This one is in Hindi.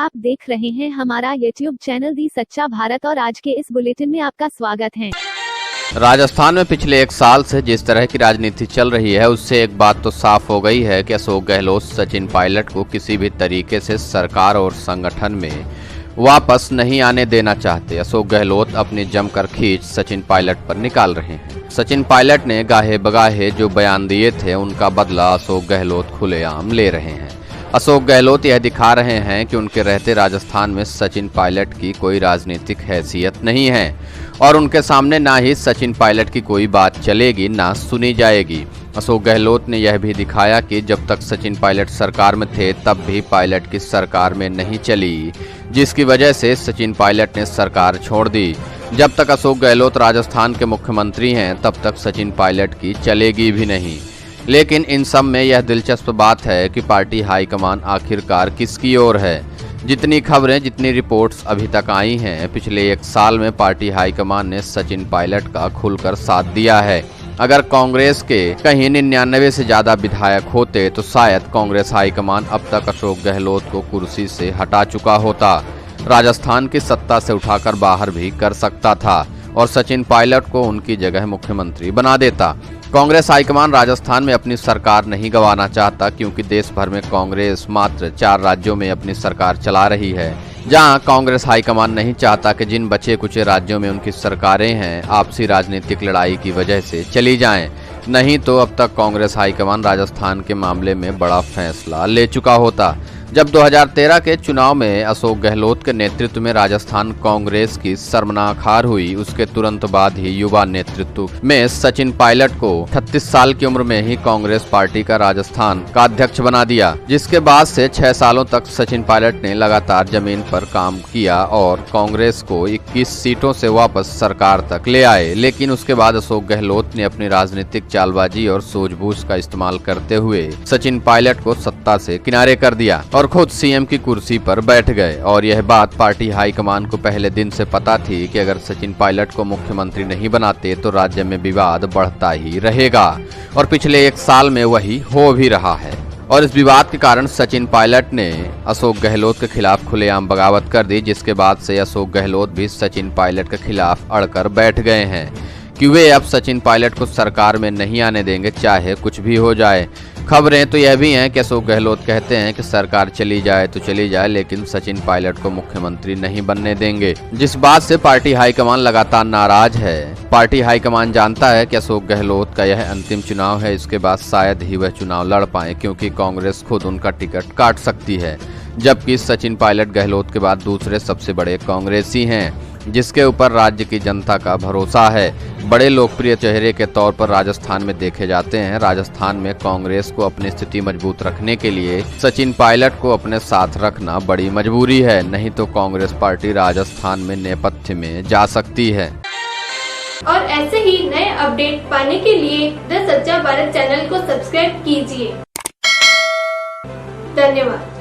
आप देख रहे हैं हमारा YouTube चैनल दी सच्चा भारत और आज के इस बुलेटिन में आपका स्वागत है। राजस्थान में पिछले एक साल से जिस तरह की राजनीति चल रही है उससे एक बात तो साफ हो गई है कि अशोक गहलोत सचिन पायलट को किसी भी तरीके से सरकार और संगठन में वापस नहीं आने देना चाहते। अशोक गहलोत अपनी जमकर खींच सचिन पायलट पर निकाल रहे हैं। सचिन पायलट ने गाहे बगाहे जो बयान दिए थे उनका बदला अशोक गहलोत खुलेआम ले रहे हैं। अशोक गहलोत यह दिखा रहे हैं कि उनके रहते राजस्थान में सचिन पायलट की कोई राजनीतिक हैसियत नहीं है और उनके सामने ना ही सचिन पायलट की कोई बात चलेगी ना सुनी जाएगी। अशोक गहलोत ने यह भी दिखाया कि जब तक सचिन पायलट सरकार में थे तब भी पायलट की सरकार में नहीं चली, जिसकी वजह से सचिन पायलट ने सरकार छोड़ दी। जब तक अशोक गहलोत राजस्थान के मुख्यमंत्री हैं तब तक सचिन पायलट की चलेगी भी नहीं। लेकिन इन सब में यह दिलचस्प बात है कि पार्टी हाईकमान आखिरकार किसकी ओर है। जितनी खबरें जितनी रिपोर्ट्स अभी तक आई हैं, पिछले एक साल में पार्टी हाईकमान ने सचिन पायलट का खुलकर साथ दिया है। अगर कांग्रेस के कहीं 99 से ज्यादा विधायक होते तो शायद कांग्रेस हाईकमान अब तक अशोक गहलोत को कुर्सी से हटा चुका होता, राजस्थान की सत्ता से उठाकर बाहर भी कर सकता था और सचिन पायलट को उनकी जगह मुख्यमंत्री बना देता। कांग्रेस हाईकमान राजस्थान में अपनी सरकार नहीं गंवाना चाहता क्योंकि देश भर में कांग्रेस मात्र 4 राज्यों में अपनी सरकार चला रही है, जहां कांग्रेस हाईकमान नहीं चाहता कि जिन बचे कुछ राज्यों में उनकी सरकारें हैं आपसी राजनीतिक लड़ाई की वजह से चली जाएं। नहीं तो अब तक कांग्रेस हाईकमान राजस्थान के मामले में बड़ा फैसला ले चुका होता। जब 2013 के चुनाव में अशोक गहलोत के नेतृत्व में राजस्थान कांग्रेस की शर्मनाक हार हुई, उसके तुरंत बाद ही युवा नेतृत्व में सचिन पायलट को 38 साल की उम्र में ही कांग्रेस पार्टी का राजस्थान का अध्यक्ष बना दिया, जिसके बाद से 6 सालों तक सचिन पायलट ने लगातार जमीन पर काम किया और कांग्रेस को 21 सीटों से वापस सरकार तक ले आए। लेकिन उसके बाद अशोक गहलोत ने अपनी राजनीतिक चालबाजी और सूझबूझ का इस्तेमाल करते हुए सचिन पायलट को सत्ता से किनारे कर दिया और खुद सीएम की कुर्सी पर बैठ गए। और यह बात पार्टी हाईकमान को पहले दिन से पता थी कि अगर सचिन पायलट को मुख्यमंत्री नहीं बनाते तो राज्य में विवाद बढ़ता ही रहेगा और पिछले एक साल में वही हो भी रहा है। और इस विवाद के कारण सचिन पायलट ने अशोक गहलोत के खिलाफ खुलेआम बगावत कर दी, जिसके बाद से अशोक गहलोत भी सचिन पायलट के खिलाफ अड़कर बैठ गए हैं कि वे अब सचिन पायलट को सरकार में नहीं आने देंगे चाहे कुछ भी हो जाए। खबरें तो यह भी हैं कि अशोक गहलोत कहते हैं कि सरकार चली जाए तो चली जाए लेकिन सचिन पायलट को मुख्यमंत्री नहीं बनने देंगे, जिस बात से पार्टी हाईकमान लगातार नाराज है। पार्टी हाईकमान जानता है कि अशोक गहलोत का यह अंतिम चुनाव है, इसके बाद शायद ही वह चुनाव लड़ पाए क्योंकि कांग्रेस खुद उनका टिकट काट सकती है, जबकि सचिन पायलट गहलोत के बाद दूसरे सबसे बड़े कांग्रेसी हैं जिसके ऊपर राज्य की जनता का भरोसा है। बड़े लोकप्रिय चेहरे के तौर पर राजस्थान में देखे जाते हैं। राजस्थान में कांग्रेस को अपनी स्थिति मजबूत रखने के लिए सचिन पायलट को अपने साथ रखना बड़ी मजबूरी है, नहीं तो कांग्रेस पार्टी राजस्थान में नेपथ्य में जा सकती है। और ऐसे ही नए अपडेट पाने के लिए द सच्चा भारत चैनल को सब्सक्राइब कीजिए। धन्यवाद।